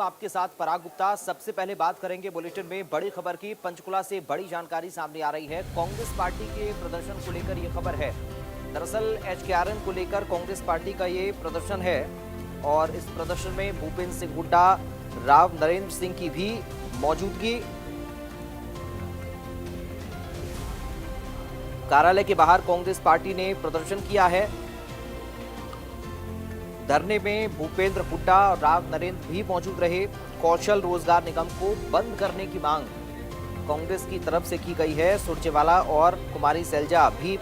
आपके साथ पराग गुप्ता। सबसे पहले बात करेंगे बुलेटिन में बड़ी खबर की। पंचकुला से बड़ी जानकारी सामने आ रही है। कांग्रेस पार्टी के प्रदर्शन को लेकर ये खबर है। दरअसल HKRN को लेकर कांग्रेस पार्टी का ये प्रदर्शन है और इस प्रदर्शन में भूपेंद्र सिंह हुड्डा, राव नरेंद्र सिंह की भी मौजूदगी। कार्यालय के बाहर कांग्रेस पार्टी ने प्रदर्शन किया है। धरने में भूपेंद्र हुड्डा और राव नरेंद्र भी मौजूद रहे। कौशल रोजगार निगम को बंद करने की मांग कांग्रेस की तरफ से की गई है। सुरजेवाला और कुमारी सैलजा भी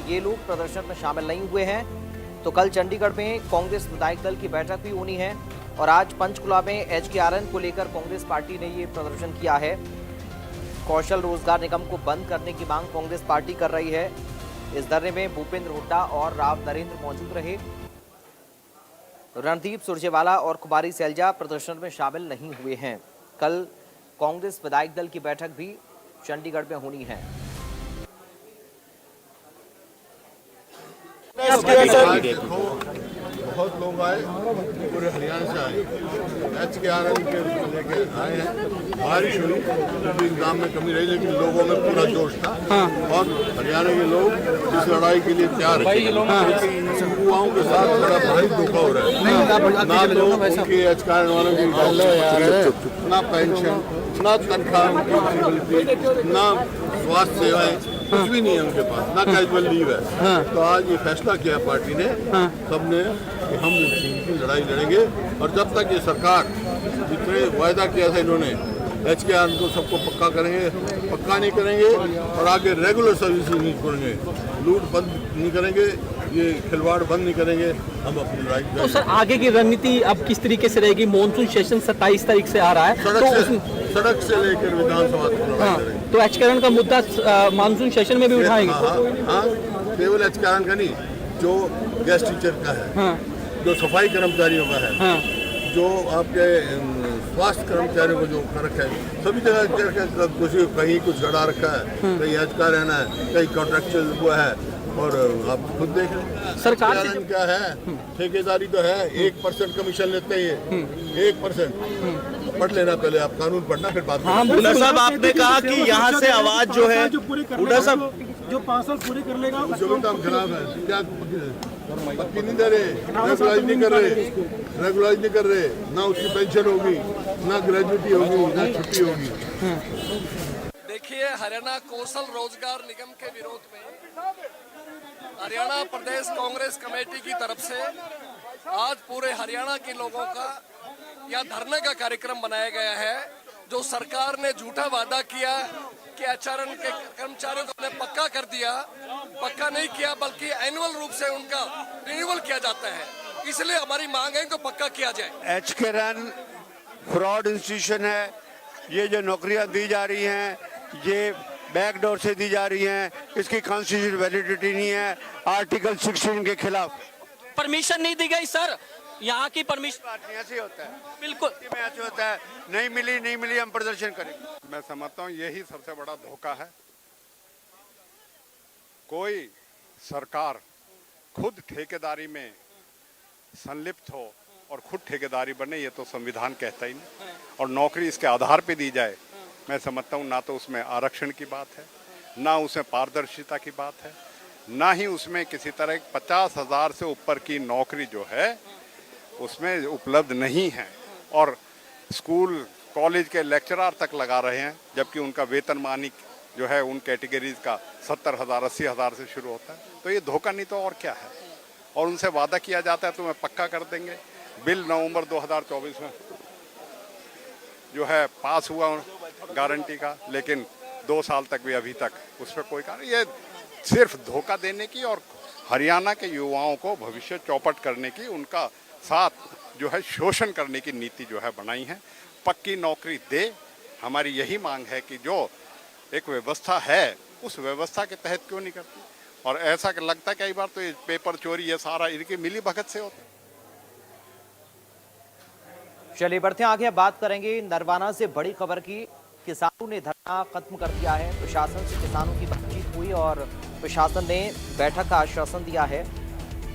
ये लोग प्रदर्शन में शामिल नहीं हुए हैं। तो कल चंडीगढ़ में कांग्रेस विधायक दल की बैठक भी होनी है और आज पंचकुला में HKRN को लेकर कांग्रेस पार्टी ने ये प्रदर्शन किया है। कौशल रोजगार निगम को बंद करने की मांग कांग्रेस पार्टी कर रही है। इस धरने में भूपेंद्र हुड्डा और राव नरेंद्र मौजूद रहे। रणदीप सुरजेवाला और कुमारी सैलजा प्रदर्शन में शामिल नहीं हुए हैं। कल कांग्रेस विधायक दल की बैठक भी चंडीगढ़ में होनी है। बहुत लोग आए, पूरे हरियाणा से आए। HKRN के लेके आए हैं। बारिश हुई तो इंतजाम में कमी रही, लेकिन लोगों में पूरा जोश था। और हरियाणा के लोग इस लड़ाई के लिए तैयार हैं। युवाओं के साथ बड़ा भारी धोखा हो रहा है। ना तो उनके HKRN वालों की ना पेंशन, ना तनख्वाह, ना स्वास्थ्य सेवाएं, कुछ भी नहीं है उनके पास, ना कैजुअल लीव है। तो आज ये फैसला किया पार्टी ने, सबने, कि हम इनकी लड़ाई लड़ेंगे और जब तक ये सरकार जितने वायदा किया था इन्होंने HKRN को सबको पक्का करेंगे, पक्का नहीं करेंगे और आगे रेगुलर सर्विस नहीं करेंगे, लूट बंद नहीं करेंगे, ये खिलवाड़ बंद नहीं करेंगे, हम अपनी लड़ाई। तो सर आगे की रणनीति अब किस तरीके से रहेगी? मॉनसून सेशन 27 तारीख से आ रहा है, सड़क से लेकर विधानसभा तक लड़ाई करेंगे। तो HKRN का मुद्दा मानसून सेशन में भी उठाएंगे? हाँ, केवल HKRN का नहीं, जो गेस्ट टीचर का है, जो सफाई कर्मचारियों का है, जो आपके स्वास्थ्य कर्मचारियों को जो फर्क है, सभी जगह कहीं कुछ गड़ा रखा है, कहीं HKRN है, कहीं कॉन्ट्रेक्चुअल वो है। और आप खुद देख लें सरकार क्या है, ठेकेदारी तो है, 1% कमीशन लेते हैं, 1%। पढ़ लेना पहले, आप कानून पढ़ना फिर बात। हुड्डा साहब, आपने कहा कि यहाँ से आवाज जो है, हुड्डा साहब जो 5 साल पूरे कर लेगा जो भी काम खराब है, क्या पक्की नहीं दे रहे, रेगुलाइज नहीं कर रहे, रेगुलाइज नहीं कर रहे, ना उसकी पेंशन होगी, ना ग्रेजुएटी होगी, ना छुट्टी होगी। देखिए, हरियाणा कौशल रोजगार निगम के विरोध में हरियाणा प्रदेश कांग्रेस कमेटी की तरफ से आज पूरे हरियाणा के लोगों का यह धरने का कार्यक्रम बनाया गया है। जो सरकार ने झूठा वादा किया कि HKRN के कर्मचारियों को हमने पक्का कर दिया, पक्का नहीं किया, बल्कि एनुअल रूप से उनका रिन्यूअल किया जाता है। इसलिए हमारी मांग है इनको पक्का किया जाए। HKRN फ्रॉड इंस्टीट्यूशन है। ये जो नौकरियां दी जा रही हैं, ये बैकडोर से दी जा रही हैं, इसकी कॉन्स्टिट्यूशन वैलिडिटी नहीं है। आर्टिकल 16 के खिलाफ परमिशन नहीं दी गई सर, यहाँ की परमिशन। ऐसे होता है, बिल्कुल ऐसे होता है, नहीं मिली हम प्रदर्शन करेंगे। मैं समझता हूँ यही सबसे बड़ा धोखा है। कोई सरकार खुद ठेकेदारी में संलिप्त हो और खुद ठेकेदारी बने, ये तो संविधान कहता ही नहीं। और नौकरी इसके आधार पे दी जाए, मैं समझता हूँ ना तो उसमें आरक्षण की बात है, ना उसमें पारदर्शिता की बात है, ना ही उसमें किसी तरह 50,000 से ऊपर की नौकरी जो है उसमें उपलब्ध नहीं है। और स्कूल कॉलेज के लेक्चरर तक लगा रहे हैं, जबकि उनका वेतन मानिक जो है उन कैटेगरीज का 70,000 80,000 से शुरू होता है। तो ये धोखा नहीं तो और क्या है। और उनसे वादा किया जाता है तुम्हें पक्का कर देंगे। बिल नवंबर 2024 में जो है पास हुआ गारंटी का, लेकिन 2 साल तक भी अभी तक उस पर कोई कार्य। ये सिर्फ धोखा देने की और हरियाणा के युवाओं को भविष्य चौपट करने की, उनका साथ जो है शोषण करने की नीति जो है बनाई है। पक्की नौकरी दे, हमारी यही मांग है कि जो एक व्यवस्था है उस व्यवस्था के तहत क्यों नहीं करती। और ऐसा लगता है कई बार तो ये पेपर चोरी, ये सारा इनकी मिली भगत से होता है। चलिए बढ़ते हैं आगे, बात करेंगे नरवाना से बड़ी खबर की। किसानों ने धरना खत्म कर दिया है। प्रशासन से किसानों की बातचीत हुई और प्रशासन ने बैठक का आश्वासन दिया है।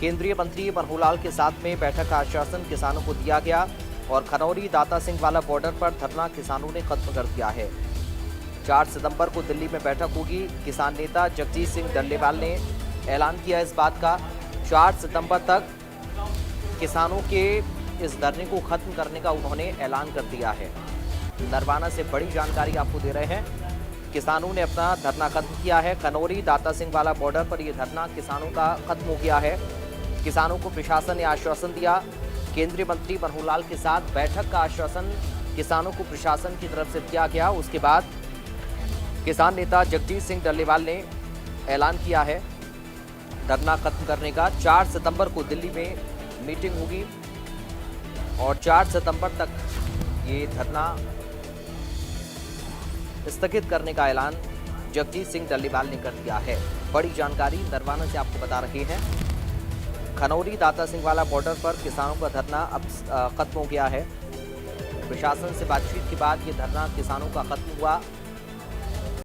केंद्रीय मंत्री मनोहर लाल के साथ में बैठक का आश्वासन किसानों को दिया गया। और खनौरी दाता सिंह वाला बॉर्डर पर धरना किसानों ने खत्म कर दिया है। 4 सितंबर को दिल्ली में बैठक होगी। किसान नेता जगजीत सिंह डल्लेवाल ने ऐलान किया इस बात का। 4 सितंबर तक किसानों के इस धरने को खत्म करने का उन्होंने ऐलान कर दिया है। नरवाना से बड़ी जानकारी आपको दे रहे हैं। किसानों ने अपना धरना खत्म किया है। खनौरी दाता सिंह वाला बॉर्डर पर यह धरना किसानों का खत्म हो गया है। किसानों को प्रशासन ने आश्वासन दिया। केंद्रीय मंत्री मनोहर लाल के साथ बैठक का आश्वासन किसानों को प्रशासन की तरफ से दिया गया। उसके बाद किसान नेता जगजीत सिंह डल्लेवाल ने ऐलान किया है धरना खत्म करने का। 4 सितंबर को दिल्ली में मीटिंग होगी और 4 सितंबर तक ये धरना स्थगित करने का ऐलान जगजीत सिंह डल्लेवाल ने कर दिया है। बड़ी जानकारी नरवाना से आपको बता रहे हैं। खनौरी दाता सिंह वाला बॉर्डर पर किसानों का धरना अब खत्म हो गया है। प्रशासन से बातचीत के बाद ये धरना किसानों का खत्म हुआ।